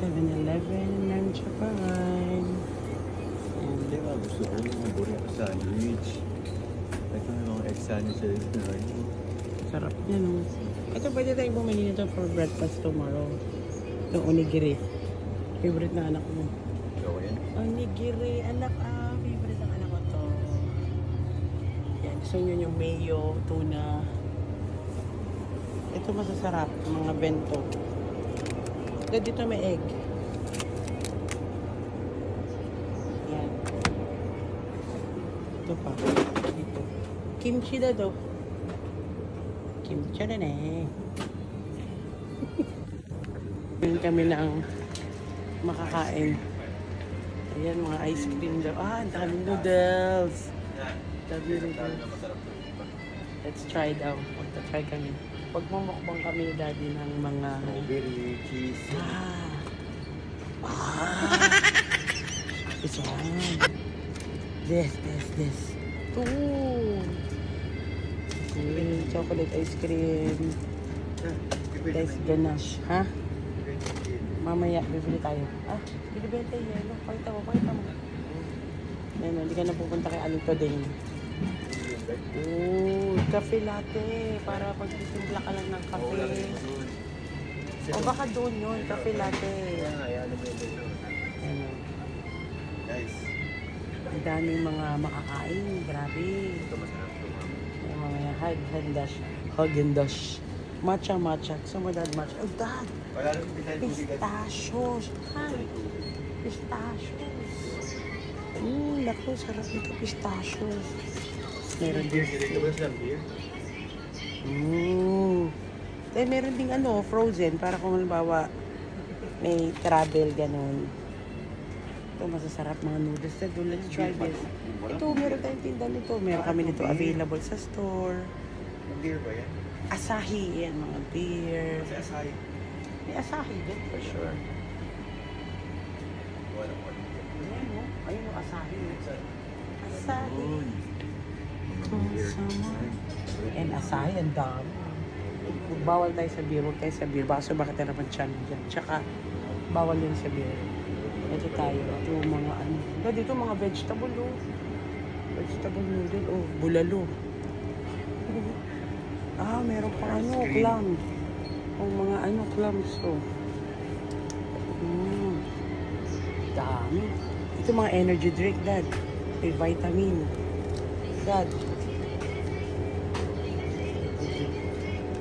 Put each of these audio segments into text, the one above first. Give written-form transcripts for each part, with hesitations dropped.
7-Eleven, meron siya pa rin. Hindi nga gusto ko mga burrito sandwich. Like mga egg sandwiches na rin. Sarap niya, no? Ito, pwede tayong bumili nito for breakfast tomorrow. Ito, onigiri. Favorite na anak mo. So, yan. Onigiri, anak, favorite ng anak ko to. Yan, gusto nyo yung mayo, tuna. Ito masasarap, mga bento. Ito, dito may egg. Yan. Ito pa. Dito. Kimchi na to. Kimchi na eh. Ngayon kami ng makakain. Ayan, mga ice cream daw. Ang daming noodles. Daming noodles. Let's try daw. Magta-try kami. Pag mamukbang kami ni Daddy ng mga... Strawberry, cheese. This one. This. Ooh. Chocolate ice cream. Guys, ganache. Ha? Mamaya, bibili tayo. Bibili tayo. Yelo. Pakita mo. Yan, hindi ka na pupunta kay Alito din. Cafe latte. Para pag titimpla ka lang ng kape. O baka doon yun, cafe latte. Ano? Guys. Ang daming mga makakain. Grabe. Ito masarap ito, ma'am. Yung mga Häagen-Dazs. Matcha. Gusto mo dad matcha? Oh, dad! Wala rin Pistachios. Hi! Pistachios. Naku, sarap nito pistachios. Meron din. Ito ba silang beer? Meron ding frozen para kung halimbawa may travel, ganun. Ito, masasarap mga noodles. Let's try this. Ito, meron tayong tinda nito. Meron kami nito available sa store. Beer ba yan? Asahi, yan, mga beer. Kasi Asahi. May Asahi din, for sure. Wala po. Ayun yung Asahi. Asahi. And Asahi, ang dami. Bawal tayo sa beer, huwag tayo sa beer. Baka bakit na naman tiyan dyan. Tsaka, bawal yun sa beer. Ito tayo. Ito mga dito mga vegetable, vegetable noodle, bulalo. Meron pa clam. Mga clams, dami. Ito mga energy drink, Dad. May vitamin. Dad.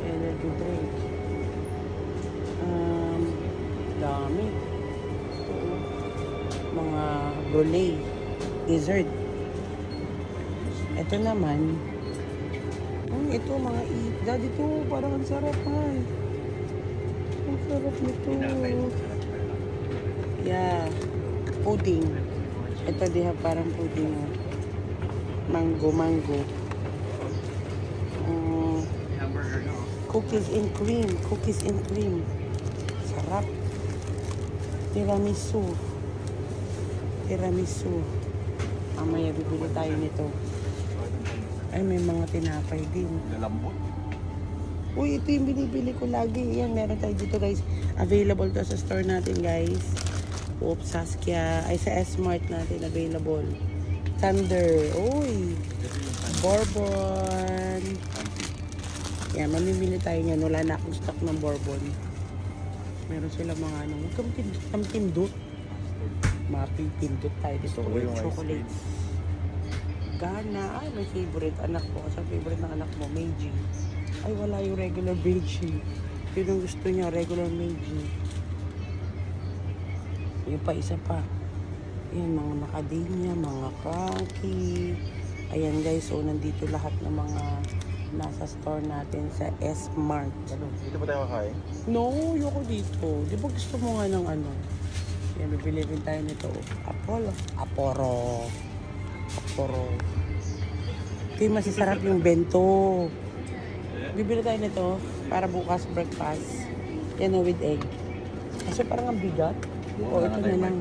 Energy drink. Dami. Mga brulee. Dessert. Ito naman, ito mga Dad, ito parang ang sarap, Ang sarap nito. Yeah. Pudding. Ito diha parang pudding. Mango. Cookies and cream. Sarap. Tiramisu. Mamaya bibili tayo nito. Ay, may mga tinapay din. Lalambot. Uy, ito yung binibili ko lagi. Yan, meron tayo dito, guys. Available to sa store natin, guys. Saskia. Ay, sa S-Mart natin available. Thunder. Uy. Bourbon. Yan, mamimili tayo niyan. Wala na akong stock ng Bourbon. Meron sila mga pindot. Mapipindot tayo dito. Chocolates. Gana. Ay, may favorite anak ko. Sa favorite ng anak mo, Meiji. Ay, wala yung regular Meiji. Yun ang gusto niya, regular Meiji. Yung pa, isa pa. Ayan, mga macadamia, mga cranky. Ayan, guys. So, nandito lahat ng mga nasa store natin sa S-Mart. Dito pa tayo kakain? No, yoko dito. Di ba gusto mo nga ng Yan, bibili rin tayo nito. Aporo. Ito yung masasarap yung bento. Bibili tayo nito para bukas breakfast. Yan with egg. Kasi parang ang bigat. O, ito na lang.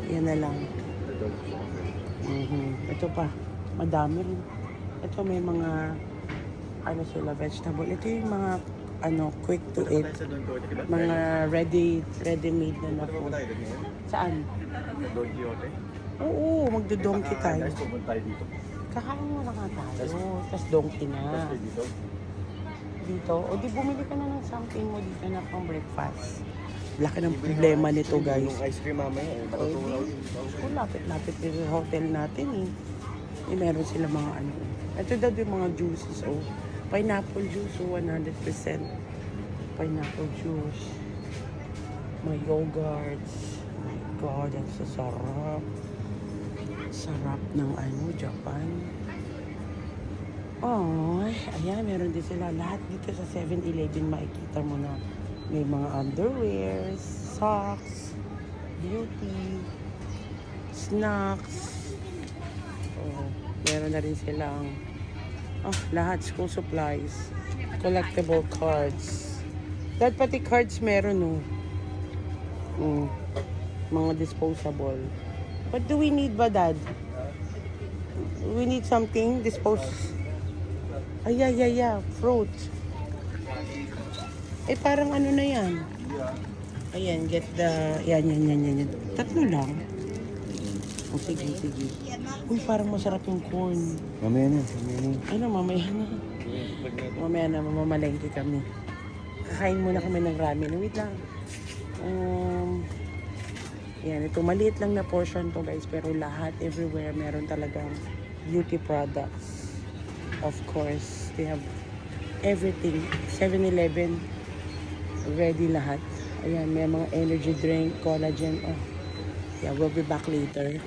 Yan na lang. Ito pa. Madami rin. Ito may mga sila vegetable. Ito yung mga ano, quick to eat. Mga ready-made na food. Saan? Don Quixote. Oo, magdo-donkey tayo. Guys, pumunta tayo dito. Kakain mo na nga tayo. Tapos donkey na. Dito. Dito. O di bumili ka na ng something mo dito na pang breakfast. Laki ng problema nito, guys. Yung ice cream mamaya, matutulaw yun. Oh, lapit-lapit din yung hotel natin eh. Meron sila mga ano. Ito daw yung mga juices. Oh, pineapple juice, 100%. Pineapple juice. May yogurts. Oh my God, ang sasarap. Sarap ng ano, Japan. Oh, ayan, meron din sila. Lahat dito sa 7-Eleven makikita mo na may mga underwears, socks, beauty, snacks. Oh, meron na rin silang lahat, school supplies, collectible cards. Dahil pati cards meron, no. Mga disposable. What do we need ba, Dad? We need something yeah, fruit. Parang ano na yan. Ayan, get the... Yan. Tatlo lang. O, sige. Uy, parang masarap yung corn. Mamaya na. Ano, mamaya na. Mamamalengke kami. Kakain muna kami ng ramen. Wait lang. Yan, ito maliit lang na portion to, guys. Pero lahat, everywhere, meron talagang beauty products. Of course, they have everything. 7-Eleven, ready lahat. Ayan, may mga energy drink, collagen. Yeah, we'll be back later.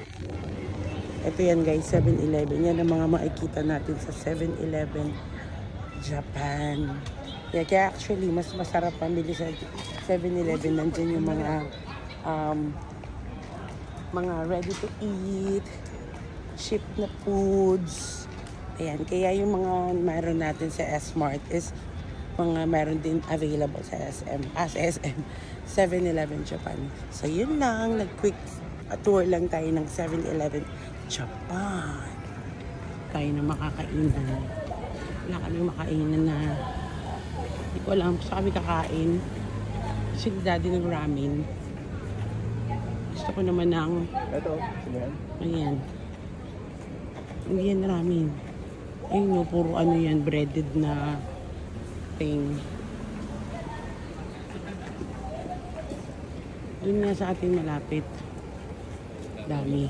Ito yan, guys, 7-Eleven. Yan ang mga makikita natin sa 7-Eleven Japan. Yeah, kaya actually, mas masarap pamili sa 7-Eleven. Nandiyan yung mga ready to eat, cheap na foods. Ayan, kaya yung mga mayroon natin sa S-Mart is mga mayroon din available sa SM, 7-Eleven Japan. So yun lang, nag-quick tour lang tayo ng 7-Eleven Japan. Tayo na makakainan. Wala kami makainan na hindi ko alam kung kami kakain. Kasi daddy ng ramen. Gusto ko naman ng Ito, sino yan? ayan. Hindi yan ramen. Ayun yung puro ano yan, breaded na thing. Doon nga sa atin malapit. Dami.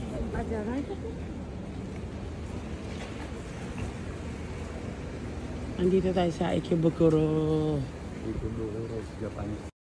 Andito tayo sa Ikebukuro. Ikebukuro, Japan.